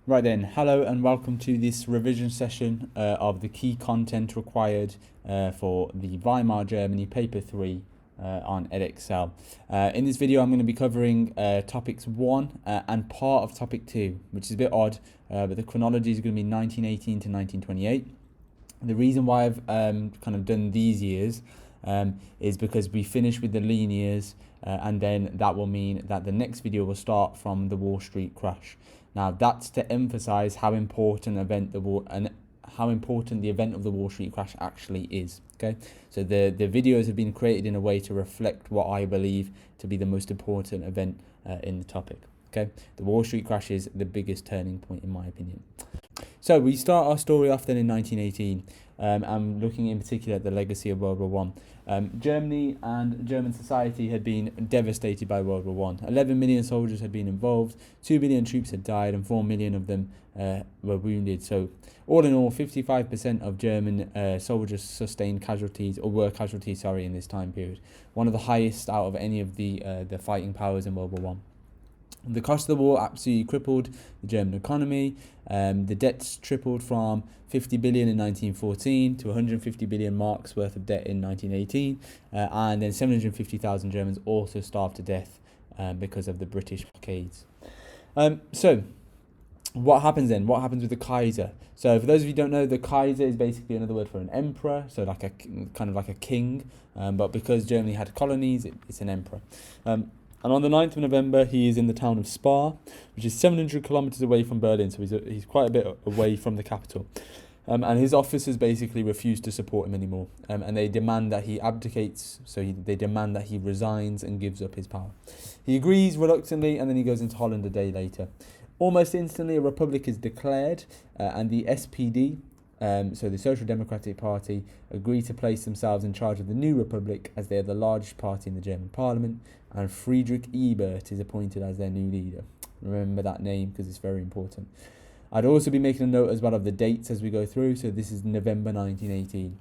Right then, hello and welcome to this revision session of the key content required for the Weimar Germany paper 3 on Edexcel. In this video I'm going to be covering topics 1 and part of topic 2, which is a bit odd, but the chronology is going to be 1918 to 1928. The reason why I've kind of done these years is because we finish with the lean years, and then that will mean that the next video will start from the Wall Street crash. Now that's to emphasize how important the event of the Wall Street crash actually is. Okay, so the videos have been created in a way to reflect what I believe to be the most important event in the topic. Okay, the Wall Street crash is the biggest turning point in my opinion. So we start our story off then in 1918. I'm looking in particular at the legacy of World War One. Germany and German society had been devastated by World War One. 11 million soldiers had been involved, 2 million troops had died, and 4 million of them were wounded. So all in all, 55% of German soldiers sustained casualties, or were casualties, in this time period. One of the highest out of any of the fighting powers in World War One. The cost of the war absolutely crippled the German economy. The debts tripled from 50 billion in 1914 to 150 billion marks worth of debt in 1918. And then 750,000 Germans also starved to death because of the British blockades. So what happens then? What happens with the Kaiser? So for those of you who don't know, the Kaiser is basically another word for an emperor, so like a kind of like a king. But because Germany had colonies, it's an emperor. And on the 9th of November, he is in the town of Spa, which is 700 kilometers away from Berlin, so he's quite a bit away from the capital. And his officers basically refuse to support him anymore, and they demand that he abdicates, they demand that he resigns and gives up his power. He agrees reluctantly, and then he goes into Holland a day later. Almost instantly, a republic is declared, and the SPD, so the Social Democratic Party, agree to place themselves in charge of the new republic as they are the largest party in the German parliament, and Friedrich Ebert is appointed as their new leader. Remember that name because it's very important. I'd also be making a note as well of the dates as we go through, so this is November 1918.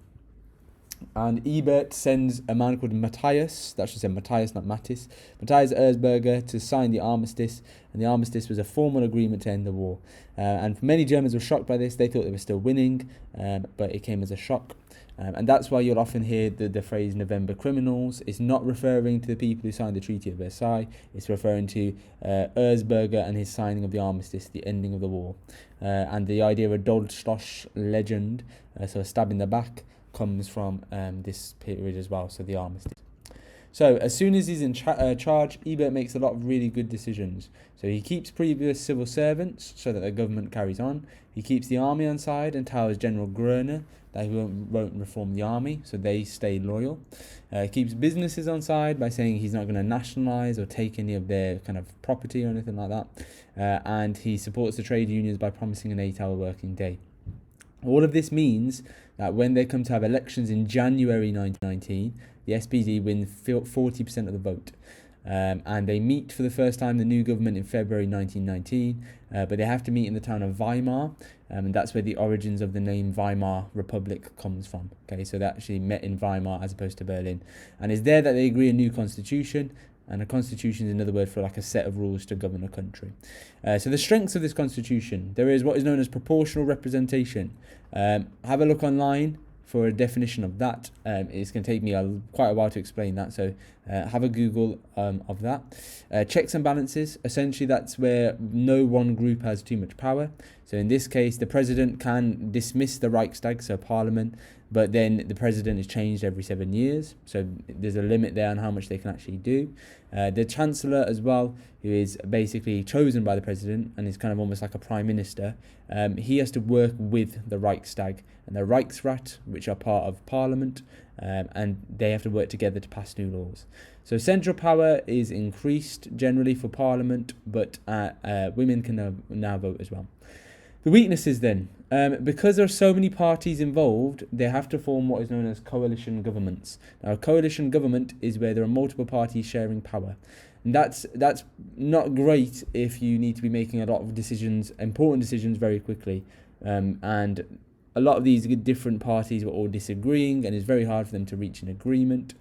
And Ebert sends a man called Matthias, that should say Matthias, not Mattis, Matthias Erzberger to sign the armistice, and the armistice was a formal agreement to end the war. And many Germans were shocked by this. They thought they were still winning, but it came as a shock. And that's why you'll often hear the phrase November criminals. It's not referring to the people who signed the Treaty of Versailles. It's referring to Erzberger and his signing of the armistice, the ending of the war. And the idea of a Dolchstoß legend, so a stab in the back, comes from this period as well, so the armistice. So as soon as he's in charge, Ebert makes a lot of really good decisions. So he keeps previous civil servants so that the government carries on. He keeps the army on side and tells General Groener that he won't reform the army, so they stay loyal. He keeps businesses on side by saying he's not going to nationalise or take any of their kind of property or anything like that. And he supports the trade unions by promising an 8-hour working day. All of this means that when they come to have elections in January 1919, the SPD win 40% of the vote. And they meet for the first time, the new government, in February 1919, but they have to meet in the town of Weimar, and that's where the origins of the name Weimar Republic comes from. Okay, so they actually met in Weimar as opposed to Berlin. And it's there that they agree a new constitution, and a constitution is another word for like a set of rules to govern a country. So the strengths of this constitution: there is what is known as proportional representation. Have a look online for a definition of that. It's going to take me quite a while to explain that, so have a Google of that. Checks and balances: essentially that's where no one group has too much power. So in this case, the president can dismiss the Reichstag, so parliament, but then the president is changed every 7 years, so there's a limit there on how much they can actually do. The chancellor as well, who is basically chosen by the president and is kind of almost like a prime minister, he has to work with the Reichstag and the Reichsrat, which are part of parliament, and they have to work together to pass new laws. So central power is increased generally for parliament, but women can now vote as well. The weaknesses then: because there are so many parties involved, they have to form what is known as coalition governments. Now, a coalition government is where there are multiple parties sharing power. And that's not great if you need to be making a lot of decisions, important decisions, very quickly. And a lot of these different parties were all disagreeing, and it's very hard for them to reach an agreement.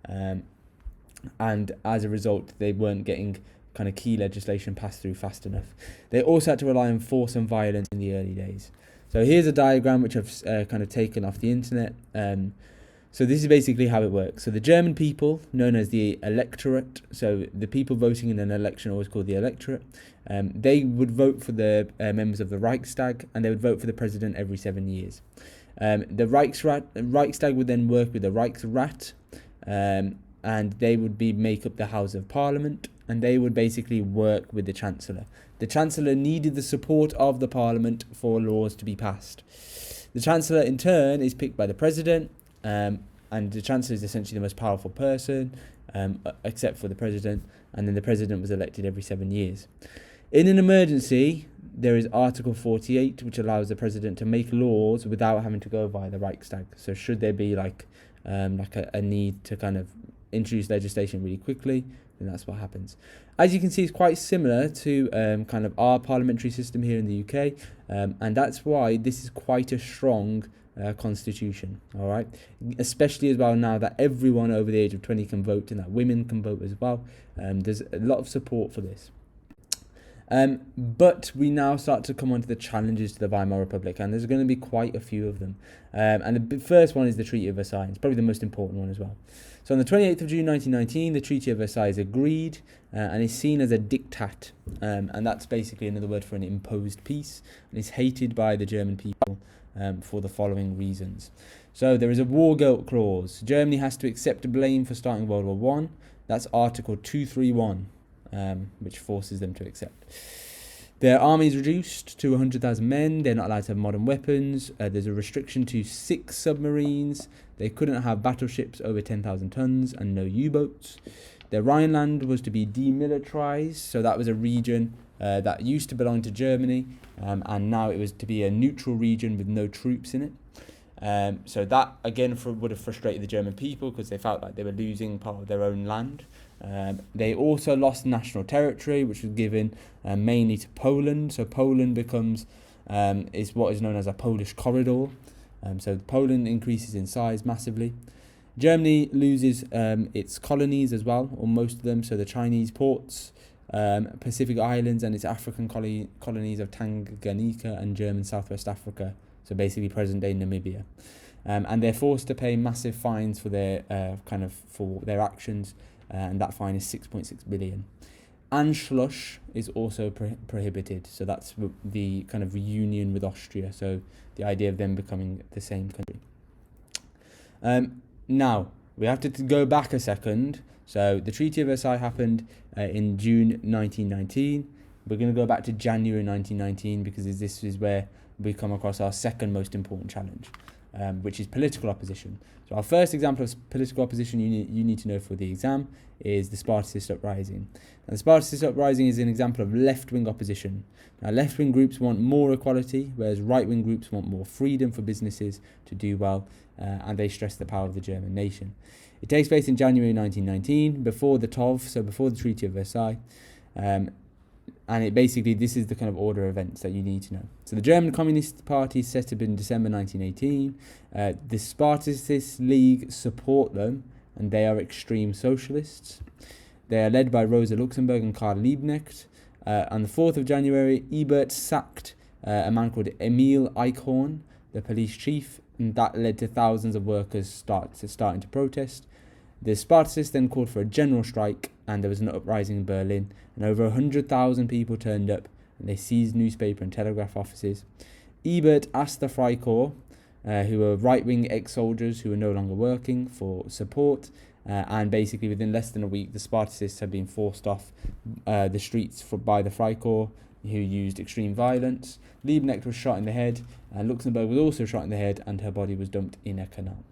And as a result, they weren't getting kind of key legislation passed through fast enough. They also had to rely on force and violence in the early days. So here's a diagram which I've kind of taken off the internet. So this is basically how it works. So the German people, known as the electorate, so the people voting in an election are always called the electorate, they would vote for the members of the Reichstag, and they would vote for the president every 7 years. The Reichstag would then work with the Reichsrat, and they would make up the House of Parliament, and they would basically work with the Chancellor. The Chancellor needed the support of the Parliament for laws to be passed. The Chancellor, in turn, is picked by the President, and the Chancellor is essentially the most powerful person, except for the President, and then the President was elected every 7 years. In an emergency, there is Article 48, which allows the President to make laws without having to go via the Reichstag. So should there be a need to kind of introduce legislation really quickly, then that's what happens. As you can see, it's quite similar to kind of our parliamentary system here in the UK, and that's why this is quite a strong constitution, all right? Especially as well now that everyone over the age of 20 can vote and that women can vote as well. There's a lot of support for this. But we now start to come on to the challenges to the Weimar Republic, and there's going to be quite a few of them. And the first one is the Treaty of Versailles. It's probably the most important one as well. So on the 28th of June 1919, the Treaty of Versailles is agreed and is seen as a diktat. And that's basically another word for an imposed peace. And it's hated by the German people for the following reasons. So there is a war guilt clause. Germany has to accept blame for starting World War I. That's Article 231. Which forces them to accept. Their army is reduced to 100,000 men. They're not allowed to have modern weapons. There's a restriction to 6 submarines. They couldn't have battleships over 10,000 tons and no U-boats. The Rhineland was to be demilitarized. So that was a region that used to belong to Germany, and now it was to be a neutral region with no troops in it. So that, again, would have frustrated the German people because they felt like they were losing part of their own land. They also lost national territory, which was given mainly to Poland. So Poland becomes is what is known as a Polish corridor. So Poland increases in size massively. Germany loses its colonies as well, or most of them. So the Chinese ports, Pacific Islands, and its African colonies of Tanganyika and German Southwest Africa. So basically present-day Namibia. And they're forced to pay massive fines for their for their actions. And that fine is 6.6 billion. Anschluss is also prohibited, so that's the kind of reunion with Austria, so the idea of them becoming the same country. Now, we have to go back a second. So the Treaty of Versailles happened in June 1919. We're going to go back to January 1919 because this is where we come across our second most important challenge, which is political opposition. So our first example of political opposition you need to know for the exam is the Spartacist Uprising. Now, the Spartacist Uprising is an example of left-wing opposition. Now, left-wing groups want more equality, whereas right-wing groups want more freedom for businesses to do well, and they stress the power of the German nation. It takes place in January 1919, before the TOV, so before the Treaty of Versailles, and this is the kind of order of events that you need to know. So the German Communist Party set up in December 1918. The Spartacist League support them, and they are extreme socialists. They are led by Rosa Luxemburg and Karl Liebknecht. On the 4th of January, Ebert sacked a man called Emil Eichhorn, the police chief, and that led to thousands of workers starting to protest. The Spartacists then called for a general strike, and there was an uprising in Berlin, and over 100,000 people turned up, and they seized newspaper and telegraph offices. Ebert asked the Freikorps, who were right-wing ex-soldiers who were no longer working, for support, and basically within less than a week, the Spartacists had been forced off the streets by the Freikorps, who used extreme violence. Liebknecht was shot in the head, and Luxemburg was also shot in the head, and her body was dumped in a canal.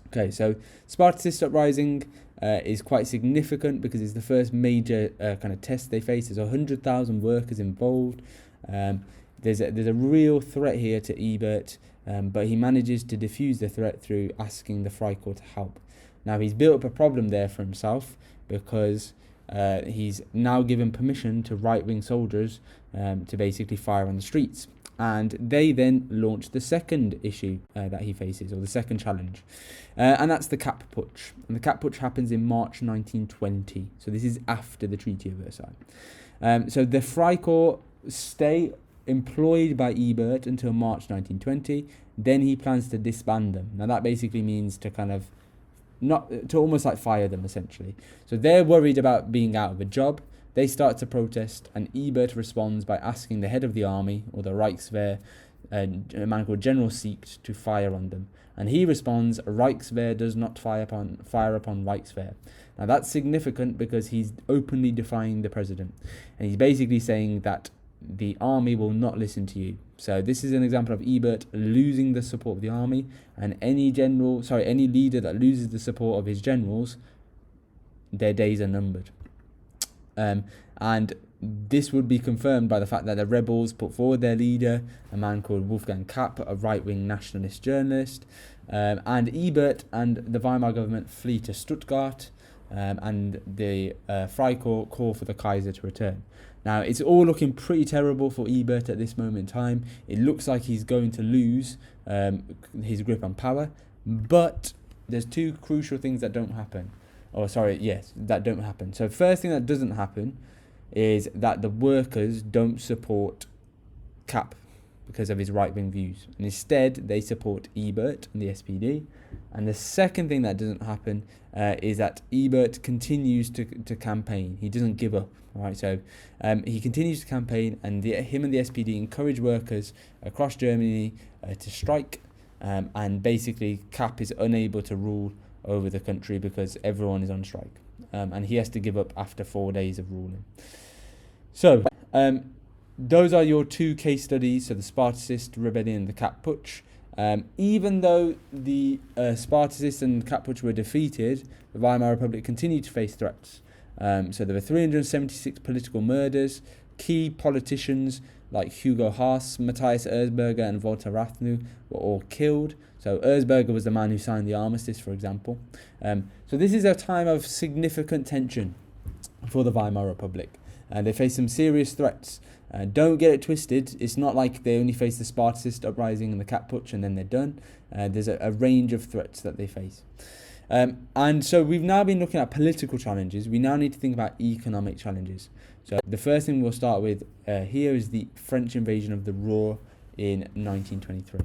Okay, so Spartacist uprising is quite significant because it's the first major kind of test they face. There's 100,000 workers involved. There's a real threat here to Ebert, but he manages to diffuse the threat through asking the Freikorps to help. Now, he's built up a problem there for himself because he's now given permission to right-wing soldiers to basically fire on the streets. And they then launched the second issue that he faces, or the second challenge. And that's the Kapp Putsch. And the Kapp Putsch happens in March 1920. So this is after the Treaty of Versailles. So the Freikorps stay employed by Ebert until March 1920. Then he plans to disband them. Now that basically means to kind of to almost like fire them, essentially. So they're worried about being out of a job. They start to protest, and Ebert responds by asking the head of the army, or the Reichswehr, a man called General Siecht, to fire on them. And he responds, Reichswehr does not fire upon Reichswehr. Now that's significant because he's openly defying the president. And he's basically saying that the army will not listen to you. So this is an example of Ebert losing the support of the army, and any leader that loses the support of his generals, their days are numbered. And this would be confirmed by the fact that the rebels put forward their leader, a man called Wolfgang Kapp, a right-wing nationalist journalist, and Ebert and the Weimar government flee to Stuttgart, and the Freikorps call for the Kaiser to return. Now, it's all looking pretty terrible for Ebert at this moment in time. It looks like he's going to lose his grip on power, but there's two crucial things that don't happen. That don't happen. So first thing that doesn't happen is that the workers don't support Kapp because of his right-wing views. And instead, they support Ebert and the SPD. And the second thing that doesn't happen is that Ebert continues to campaign. He doesn't give up. All right, so he continues to campaign, and him and the SPD encourage workers across Germany to strike. And basically, Kapp is unable to rule over the country because everyone is on strike, and he has to give up after 4 days of ruling. So those are your two case studies, so the Spartacist rebellion and the Kapp Putsch. Even though the Spartacists and Kapp Putsch were defeated, the Weimar Republic continued to face threats. So there were 376 political murders. Key politicians like Hugo Haas, Matthias Erzberger and Walter Rathnew were all killed. So Erzberger was the man who signed the armistice, for example. So this is a time of significant tension for the Weimar Republic. They face some serious threats. Don't get it twisted. It's not like they only face the Spartacist uprising and the Kapp Putsch and then they're done. There's a range of threats that they face. And so we've now been looking at political challenges. We now need to think about economic challenges. So the first thing we'll start with here is the French invasion of the Ruhr in 1923.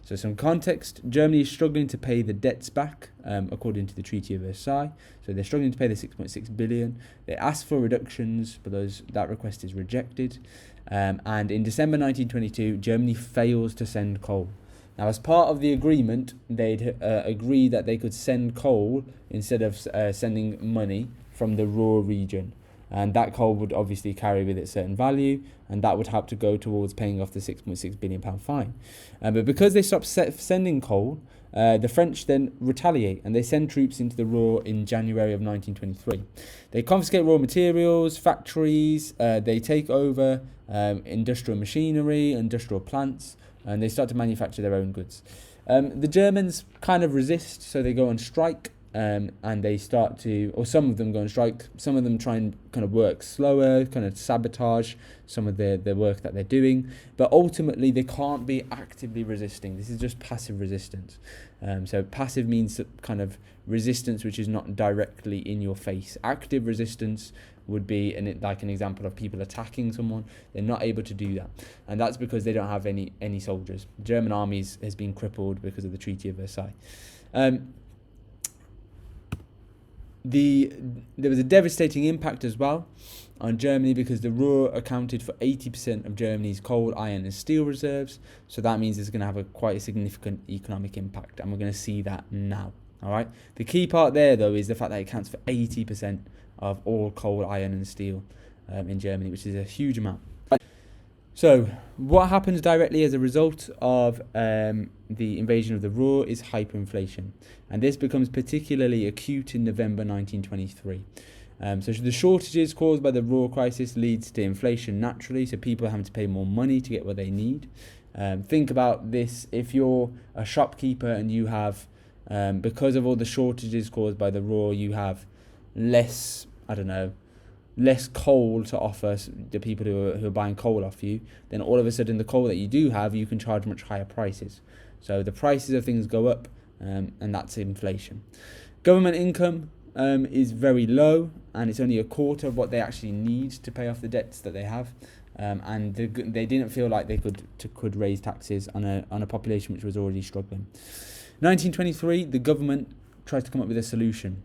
So some context, Germany is struggling to pay the debts back according to the Treaty of Versailles. So they're struggling to pay the 6.6 billion. They ask for reductions, but that request is rejected. And in December 1922, Germany fails to send coal. Now, as part of the agreement, they'd agreed that they could send coal instead of sending money from the Ruhr region. And that coal would obviously carry with it certain value, and that would help to go towards paying off the £6.6 billion fine. But because they stopped sending coal, the French then retaliate, and they send troops into the Ruhr in January of 1923. They confiscate raw materials, factories, they take over industrial machinery, industrial plants, and they start to manufacture their own goods. The Germans kind of resist, so they go on strike. And they start to, or some of them go on strike, some of them try and kind of work slower, kind of sabotage some of the work that they're doing, but ultimately they can't be actively resisting. This is just passive resistance. So passive means kind of resistance which is not directly in your face. Active resistance would be like an example of people attacking someone. They're not able to do that, and that's because they don't have any soldiers. The German army has been crippled because of the Treaty of Versailles. There was a devastating impact as well on Germany because the Ruhr accounted for 80% of Germany's coal, iron and steel reserves. So that means it's going to have quite a significant economic impact, and we're going to see that now. All right. The key part there, though, is the fact that it accounts for 80% of all coal, iron and steel in Germany, which is a huge amount. So what happens directly as a result of the invasion of the Ruhr is hyperinflation. And this becomes particularly acute in November 1923. So the shortages caused by the Ruhr crisis leads to inflation naturally, so people are having to pay more money to get what they need. Think about this, if you're a shopkeeper and you have, because of all the shortages caused by the Ruhr, you have less, less coal to offer the people who are buying coal off you, then all of a sudden the coal that you do have, you can charge much higher prices. So the prices of things go up, and that's inflation. Government income is very low, and it's only a quarter of what they actually need to pay off the debts that they have. And they didn't feel like they could raise taxes on a population which was already struggling. 1923, the government tries to come up with a solution.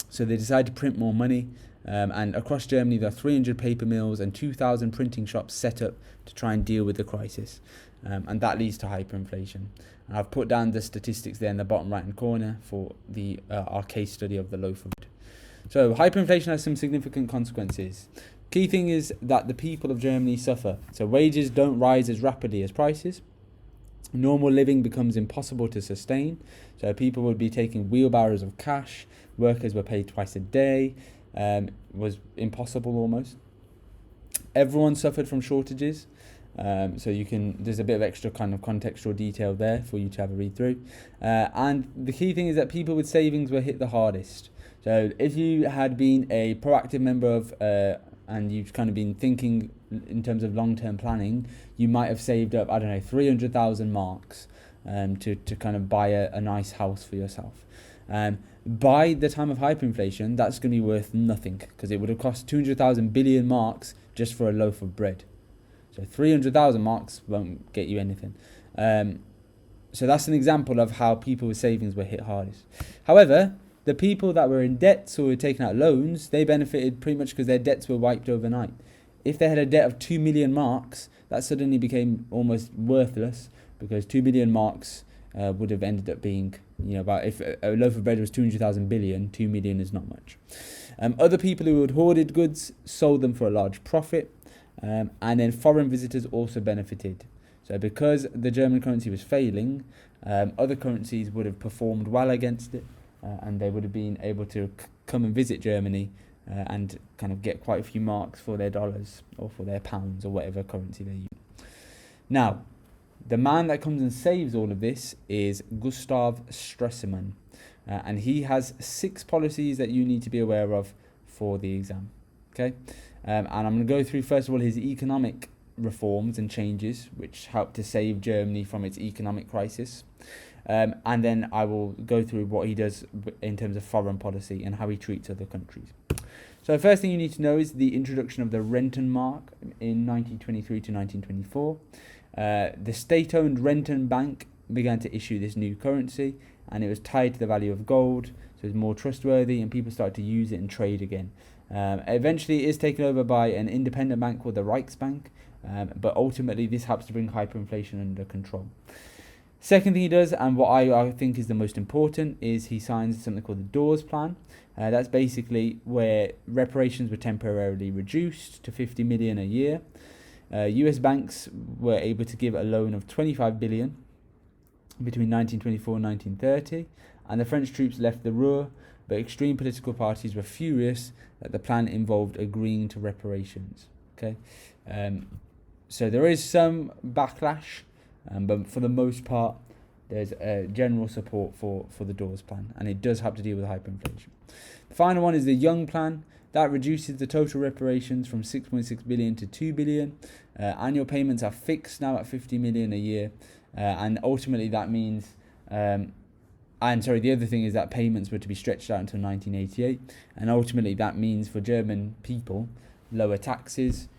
So they decide to print more money, and across Germany there are 300 paper mills and 2,000 printing shops set up to try and deal with the crisis. And that leads to hyperinflation. And I've put down the statistics there in the bottom right hand corner for our case study of the loaf of bread. So hyperinflation has some significant consequences. Key thing is that the people of Germany suffer. So wages don't rise as rapidly as prices. Normal living becomes impossible to sustain. So people would be taking wheelbarrows of cash. Workers were paid twice a day. Was impossible almost. Everyone suffered from shortages. So there's a bit of extra kind of contextual detail there for you to have a read through. And the key thing is that people with savings were hit the hardest. So if you had been a proactive member of and you've kind of been thinking in terms of long-term planning, you might have saved up, 300,000 marks to kind of buy a nice house for yourself. By the time of hyperinflation, that's going to be worth nothing, because it would have cost 200,000 billion marks just for a loaf of bread. So 300,000 marks won't get you anything. So that's an example of how people with savings were hit hardest. However, the people that were in debts or were taking out loans, they benefited pretty much because their debts were wiped overnight. If they had a debt of 2 million marks, that suddenly became almost worthless, because 2 million marks would have ended up being, about, if a loaf of bread was 200,000 billion, 2 million is not much. Other people who had hoarded goods sold them for a large profit, and then foreign visitors also benefited. So because the German currency was failing, other currencies would have performed well against it. And they would have been able to come and visit Germany and kind of get quite a few marks for their dollars or for their pounds or whatever currency they use. Now, the man that comes and saves all of this is Gustav Stresemann. And he has 6 policies that you need to be aware of for the exam. Okay, and I'm going to go through, first of all, his economic reforms and changes, which helped to save Germany from its economic crisis. And then I will go through what he does in terms of foreign policy and how he treats other countries. So the first thing you need to know is the introduction of the Rentenmark in 1923 to 1924. The state-owned Rentenbank began to issue this new currency, and it was tied to the value of gold, so it was more trustworthy, and people started to use it and trade again. Eventually it is taken over by an independent bank called the Reichsbank, but ultimately this helps to bring hyperinflation under control. Second thing he does, and what I think is the most important, is he signs something called the Dawes Plan. That's basically where reparations were temporarily reduced to 50 million a year. US banks were able to give a loan of 25 billion between 1924 and 1930, and the French troops left the Ruhr, but extreme political parties were furious that the plan involved agreeing to reparations. Okay, so there is some backlash. But for the most part, there's a general support for the Dawes Plan, and it does have to deal with hyperinflation. The final one is the Young Plan. That reduces the total reparations from 6.6 billion to 2 billion. Annual payments are fixed now at 50 million a year, and ultimately that means, the other thing is that payments were to be stretched out until 1988, and ultimately that means for German people lower taxes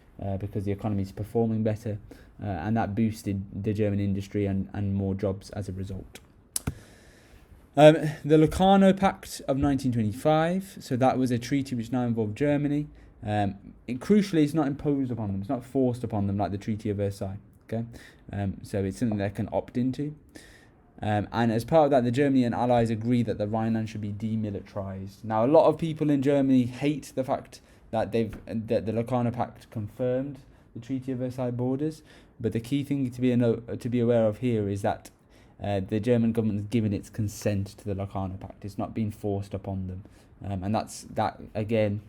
because the economy is performing better. And that boosted the German industry and more jobs as a result. The Locarno Pact of 1925, so that was a treaty which now involved Germany. Crucially, it's not imposed upon them, it's not forced upon them like the Treaty of Versailles. Okay, so it's something they can opt into. And as part of that, the Germany and Allies agree that the Rhineland should be demilitarized. Now, a lot of people in Germany hate the fact that that the Locarno Pact confirmed the Treaty of Versailles borders, but the key thing to be aware of here is that the German government has given its consent to the Locarno Pact. It's not been forced upon them, and that again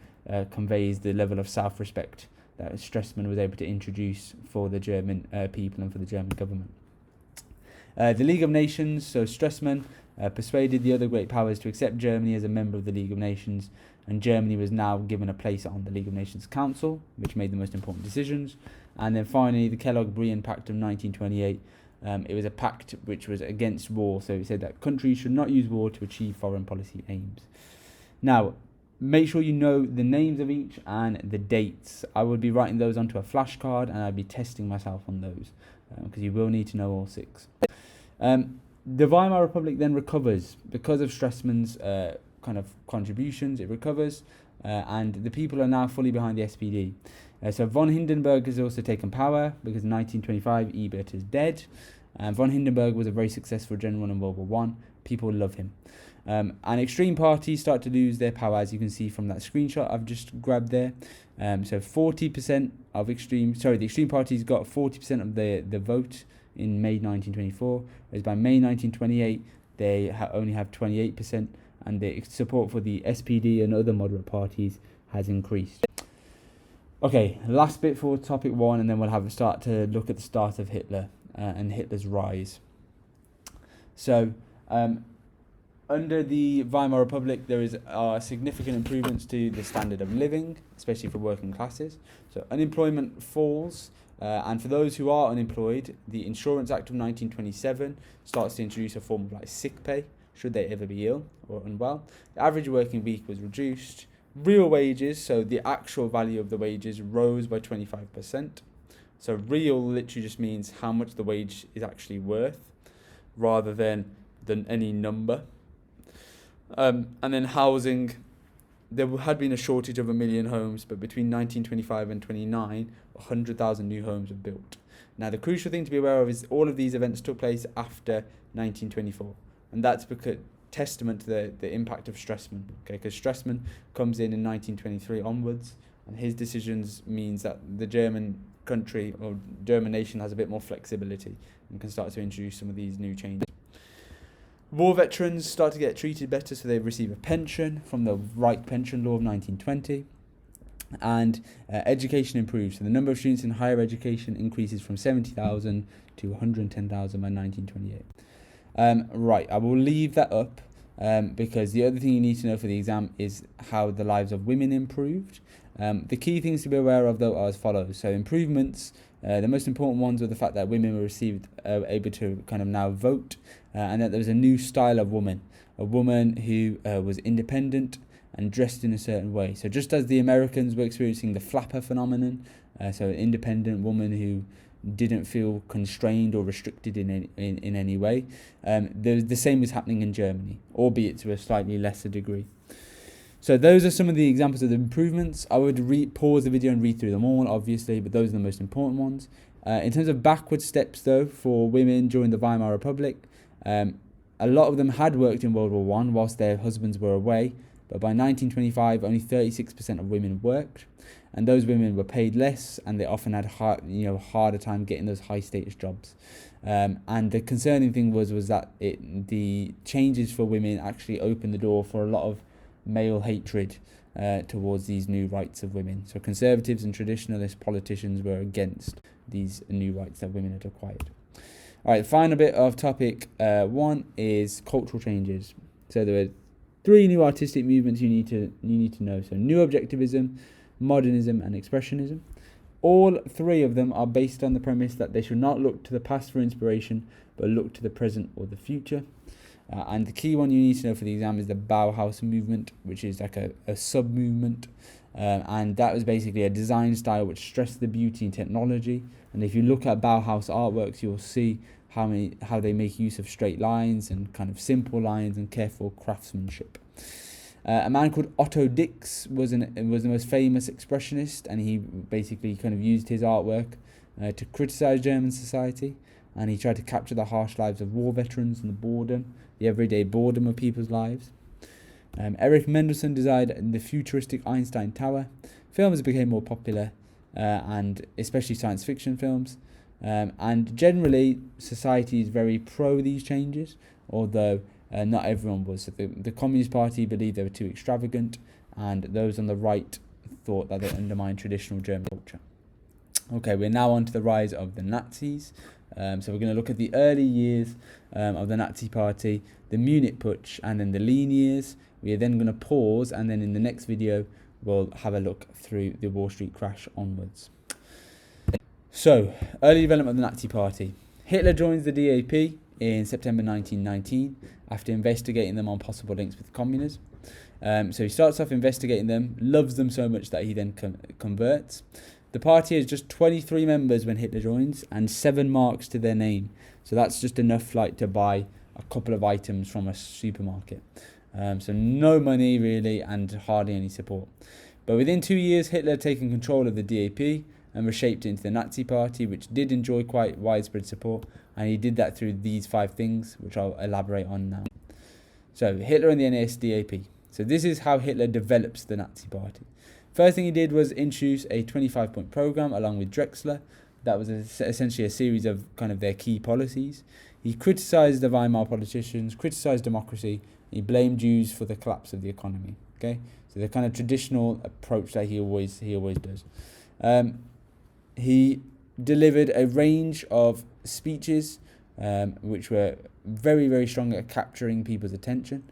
conveys the level of self-respect that Stresemann was able to introduce for the German people and for the German government. The League of Nations, so Stresemann persuaded the other great powers to accept Germany as a member of the League of Nations, and Germany was now given a place on the League of Nations Council, which made the most important decisions. And then finally, the Kellogg-Briand Pact of 1928. It was a pact which was against war, so it said that countries should not use war to achieve foreign policy aims. Now, make sure you know the names of each and the dates. I would be writing those onto a flashcard, and I'd be testing myself on those, because you will need to know all 6. The Weimar Republic then recovers because of Stresemann's kind of contributions. It recovers, and the people are now fully behind the SPD. So von Hindenburg has also taken power because in 1925 Ebert is dead. Von Hindenburg was a very successful general in World War I. People love him. And extreme parties start to lose their power, as you can see from that screenshot I've just grabbed there. So 40% of the extreme parties got 40% of the vote in May 1924, whereas by May 1928 they only have 28%, and the support for the SPD and other moderate parties has increased. Okay, last bit for topic 1, and then we'll start to look at the start of Hitler and Hitler's rise. So, under the Weimar Republic, there is significant improvements to the standard of living, especially for working classes. So unemployment falls, and for those who are unemployed, the Insurance Act of 1927 starts to introduce a form of sick pay, should they ever be ill or unwell. The average working week was reduced. Real wages, so the actual value of the wages, rose by 25%. So real literally just means how much the wage is actually worth, rather than any number. And then housing, there had been a shortage of 1 million homes, but between 1925 and 29, 100,000 new homes were built. Now, the crucial thing to be aware of is all of these events took place after 1924, and that's because testament to the impact of Stresemann. Okay, because Stresemann comes in 1923 onwards, and his decisions means that the German country or German nation has a bit more flexibility and can start to introduce some of these new changes. War veterans start to get treated better, so they receive a pension from the Reich Pension Law of 1920. And education improves. So the number of students in higher education increases from 70,000 to 110,000 by 1928. Right, I will leave that up because the other thing you need to know for the exam is how the lives of women improved. The key things to be aware of, though, are as follows. So improvements, the most important ones were the fact that women were able to kind of now vote, and that there was a new style of woman, a woman who was independent and dressed in a certain way. So just as the Americans were experiencing the flapper phenomenon, so an independent woman who didn't feel constrained or restricted in any way, the same was happening in Germany, albeit to a slightly lesser degree. So those are some of the examples of the improvements. I would pause the video and read through them all, obviously, but those are the most important ones. In terms of backward steps, though, for women during the Weimar Republic, a lot of them had worked in World War I whilst their husbands were away, but by 1925, only 36% of women worked, and those women were paid less, and they often had harder time getting those high status jobs. And the concerning thing was that the changes for women actually opened the door for a lot of male hatred towards these new rights of women. So conservatives and traditionalist politicians were against these new rights that women had acquired. All right, the final bit of topic 1 is cultural changes. So there were 3 new artistic movements you need to know. So new objectivism, modernism, and expressionism. All 3 of them are based on the premise that they should not look to the past for inspiration, but look to the present or the future. And the key one you need to know for the exam is the Bauhaus movement, which is like a sub-movement. And that was basically a design style which stressed the beauty and technology. And if you look at Bauhaus artworks, you'll see how they make use of straight lines and kind of simple lines and careful craftsmanship. A man called Otto Dix was the most famous expressionist, and he basically kind of used his artwork to criticize German society, and he tried to capture the harsh lives of war veterans and the everyday boredom of people's lives. Erich Mendelsohn designed the futuristic Einstein Tower. Films became more popular, and especially science fiction films. And generally, society is very pro these changes, although not everyone was. So the Communist Party believed they were too extravagant, and those on the right thought that they undermined traditional German culture. Okay, we're now on to the rise of the Nazis. So we're going to look at the early years of the Nazi Party, the Munich Putsch, and then the lean years. We are then going to pause, and then in the next video, we'll have a look through the Wall Street crash onwards. So, early development of the Nazi Party. Hitler joins the DAP in September 1919 after investigating them on possible links with communism. So he starts off investigating them, loves them so much that he then converts. The party has just 23 members when Hitler joins and 7 marks to their name. So that's just enough like to buy a couple of items from a supermarket. So no money really and hardly any support. But within 2 years, Hitler had taken control of the DAP and reshaped it into the Nazi Party, which did enjoy quite widespread support. And he did that through these 5 things, which I'll elaborate on now. So Hitler and the NSDAP. So this is how Hitler develops the Nazi Party. First thing he did was introduce a 25-point program along with Edexcel. That was essentially a series of kind of their key policies. He criticised the Weimar politicians, criticised democracy, and he blamed Jews for the collapse of the economy. Okay, so the kind of traditional approach that he always does. He delivered a range of speeches which were very, very strong at capturing people's attention.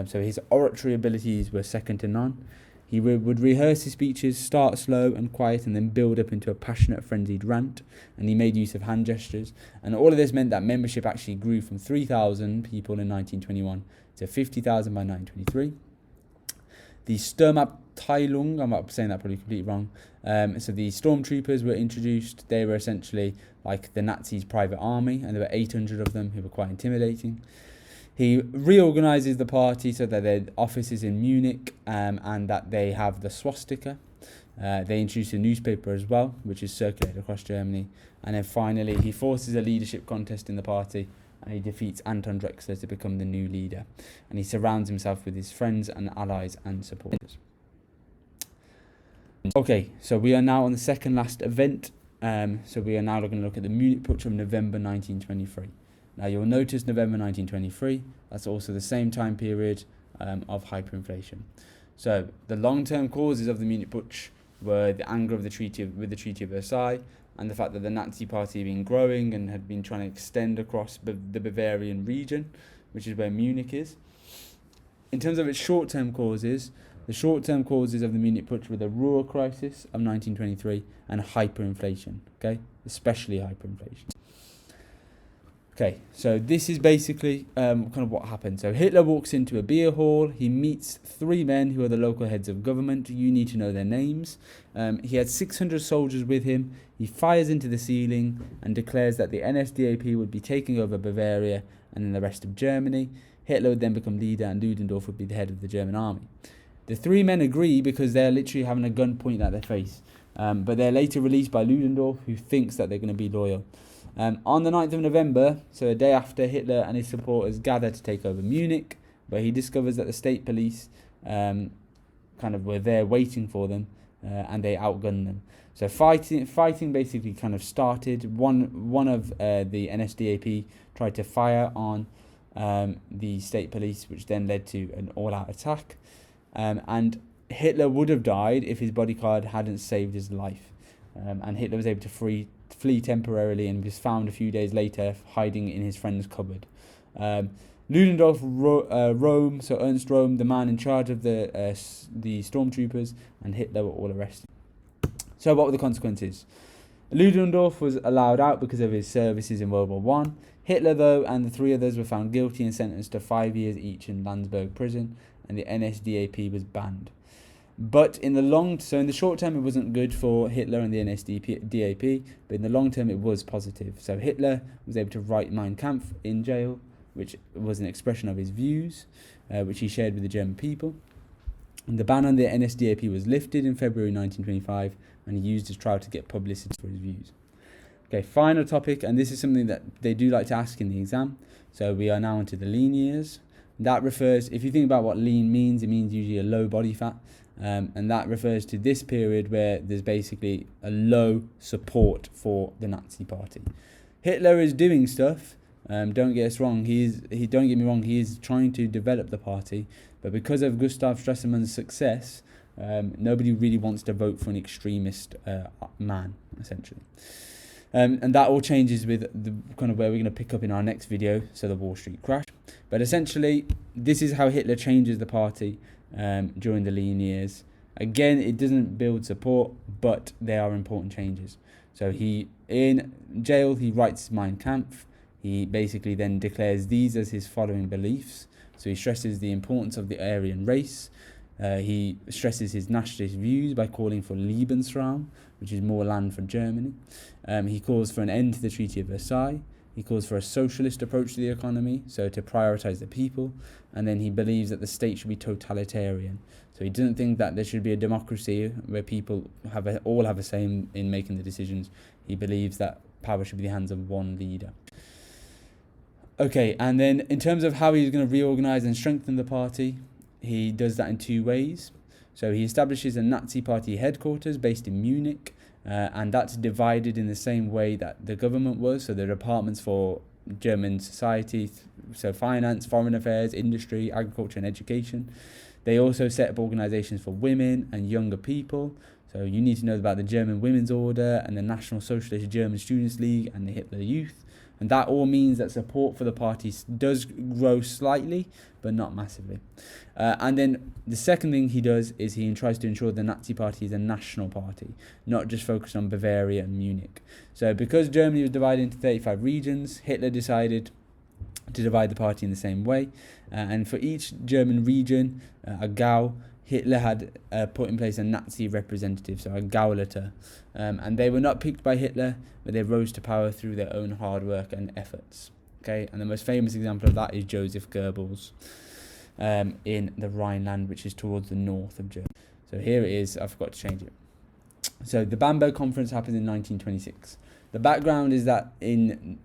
So his oratory abilities were second to none. He would rehearse his speeches, start slow and quiet, and then build up into a passionate, frenzied rant. And he made use of hand gestures. And all of this meant that membership actually grew from 3,000 people in 1921 to 50,000 by 1923. The Sturmabteilung, I'm saying that probably completely wrong. So the stormtroopers were introduced. They were essentially like the Nazis' private army, and there were 800 of them who were quite intimidating. He reorganises the party so that their office is in Munich and that they have the swastika. They introduce a newspaper as well, which is circulated across Germany. And then finally, he forces a leadership contest in the party, and he defeats Anton Drexler to become the new leader. And he surrounds himself with his friends and allies and supporters. Okay, so we are now on the second last event. So we are now going to look at the Munich Putsch of November 1923. Now you'll notice November 1923, that's also the same time period of hyperinflation. So the long-term causes of the Munich Putsch were the anger of the Treaty of Versailles and the fact that the Nazi Party had been growing and had been trying to extend across the Bavarian region, which is where Munich is. In terms of its short-term causes, the short-term causes of the Munich Putsch were the Ruhr crisis of 1923 and hyperinflation, okay, especially hyperinflation. Okay, so this is basically kind of what happened. So Hitler walks into a beer hall. He meets 3 men who are the local heads of government. You need to know their names. He had 600 soldiers with him. He fires into the ceiling and declares that the NSDAP would be taking over Bavaria and then the rest of Germany. Hitler would then become leader and Ludendorff would be the head of the German army. The 3 men agree because they're literally having a gun pointed at their face. But they're later released by Ludendorff, who thinks that they're going to be loyal. On the 9th of November, so a day after, Hitler and his supporters gather to take over Munich, where he discovers that the state police kind of were there waiting for them, and they outgunned them. So fighting basically kind of started. One of the NSDAP tried to fire on the state police, which then led to an all-out attack. And Hitler would have died if his bodyguard hadn't saved his life. And Hitler was able to flee temporarily and was found a few days later hiding in his friend's cupboard. Ludendorff, Röhm, so Ernst Röhm, the man in charge of the stormtroopers, and Hitler were all arrested. So what were the consequences? Ludendorff was allowed out because of his services in World War One. Hitler, though, and the 3 others were found guilty and sentenced to 5 years each in Landsberg prison, and the NSDAP was banned. But in the short term, it wasn't good for Hitler and the NSDAP, but in the long term, it was positive. So Hitler was able to write Mein Kampf in jail, which was an expression of his views, which he shared with the German people. And the ban on the NSDAP was lifted in February 1925, and he used his trial to get publicity for his views. Okay, final topic, and this is something that they do like to ask in the exam. So we are now into the lean years. That refers, if you think about what lean means, it means usually a low body fat. And that refers to this period where there's basically a low support for the Nazi Party. Hitler is doing stuff. Don't get us wrong. Don't get me wrong. He is trying to develop the party, but because of Gustav Stresemann's success, Nobody really wants to vote for an extremist man, essentially. And that all changes with the kind of where we're going to pick up in our next video, so the Wall Street crash. But essentially, this is how Hitler changes the party during the lean years. Again, it doesn't build support, but they are important changes. So in jail, he writes Mein Kampf. He basically then declares these as his following beliefs. So he stresses the importance of the Aryan race. He stresses his nationalist views by calling for Lebensraum, which is more land for Germany. He calls for an end to the Treaty of Versailles. He calls for a socialist approach to the economy, so to prioritize the people. And then he believes that the state should be totalitarian. So he doesn't think that there should be a democracy where people all have a say in making the decisions. He believes that power should be in the hands of one leader. Okay, and then in terms of how he's going to reorganize and strengthen the party, he does that in two ways. So he establishes a Nazi party headquarters based in Munich, and that's divided in the same way that the government was. So the departments for German society, so finance, foreign affairs, industry, agriculture and education. They also set up organizations for women and younger people. So you need to know about the German Women's Order and the National Socialist German Students' League and the Hitler Youth. And that all means that support for the party does grow slightly, but not massively. And then the second thing he does is he tries to ensure the Nazi party is a national party, not just focused on Bavaria and Munich. So because Germany was divided into 35 regions, Hitler decided to divide the party in the same way. And for each German region, a Gau, Hitler had put in place a Nazi representative, so a Gauleiter. And they were not picked by Hitler, but they rose to power through their own hard work and efforts. Okay, and the most famous example of that is Joseph Goebbels in the Rhineland, which is towards the north of Germany. So here it is, I forgot to change it. So the Bamberg Conference happened in 1926. The background is that in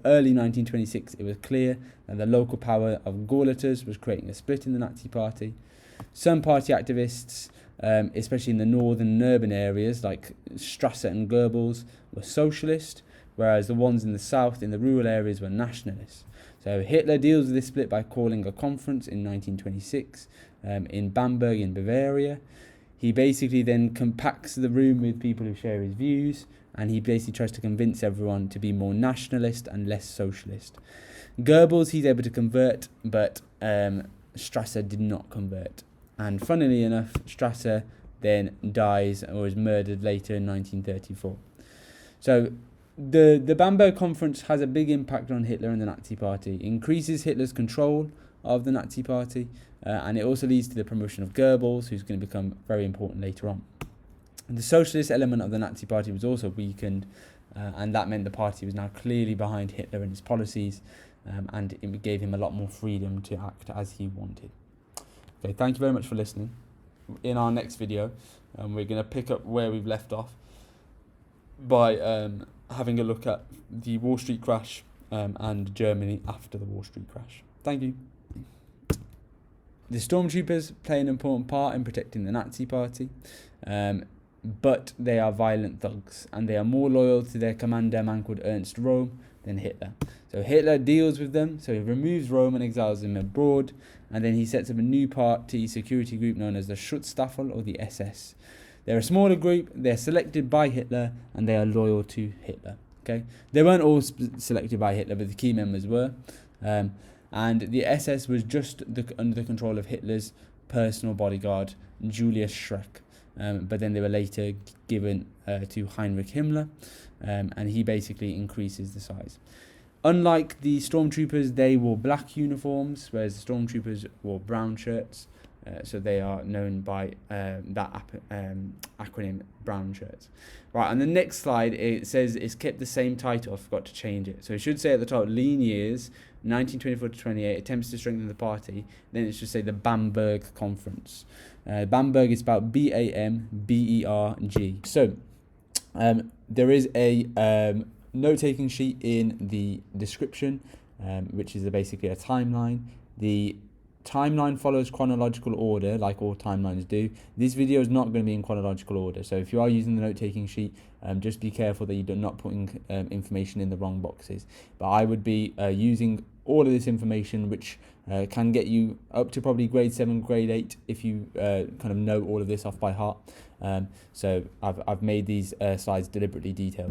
early 1926, it was clear that the local power of Gauleiters was creating a split in the Nazi party. Some party activists, especially in the northern and urban areas like Strasser and Goebbels, were socialist, whereas the ones in the south, in the rural areas, were nationalists. So Hitler deals with this split by calling a conference in 1926 in Bamberg in Bavaria. He basically then compacts the room with people who share his views, and he basically tries to convince everyone to be more nationalist and less socialist. Goebbels he's able to convert, but Strasser did not convert. And funnily enough, Strasser then dies or is murdered later in 1934. So the Bamberg Conference has a big impact on Hitler and the Nazi Party. It increases Hitler's control of the Nazi Party, and it also leads to the promotion of Goebbels, who's going to become very important later on. The socialist element of the Nazi Party was also weakened, and that meant the party was now clearly behind Hitler and his policies, and it gave him a lot more freedom to act as he wanted. Okay, thank you very much for listening. In our next video, we're going to pick up where we've left off by having a look at the Wall Street crash and Germany after the Wall Street crash. Thank you. The stormtroopers play an important part in protecting the Nazi Party, but they are violent thugs, and they are more loyal to their commander, a man called Ernst Röhm, than Hitler. So Hitler deals with them, so he removes Röhm and exiles him abroad, and then he sets up a new party security group known as the Schutzstaffel, or the SS. They're a smaller group, they're selected by Hitler, and they are loyal to Hitler. Okay, they weren't all selected by Hitler, but the key members were. And the SS was just under the control of Hitler's personal bodyguard, Julius Schreck. But then they were later given to Heinrich Himmler, and he basically increases the size. Unlike the stormtroopers, they wore black uniforms, whereas the stormtroopers wore brown shirts. So they are known by that acronym, brown shirts. Right, on the next slide, it says it's kept the same title. I forgot to change it. So it should say at the top, lean years, 1924 to 28, attempts to strengthen the party. Then it should say the Bamberg Conference. Bamberg is spelled B-A-M-B-E-R-G. So there is a note-taking sheet in the description, which is basically a timeline. The timeline follows chronological order, like all timelines do. This video is not going to be in chronological order, so if you are using the note-taking sheet, just be careful that you're not putting information in the wrong boxes. But I would be using all of this information, which can get you up to probably grade 7, grade 8, if you kind of know all of this off by heart. So I've made these slides deliberately detailed.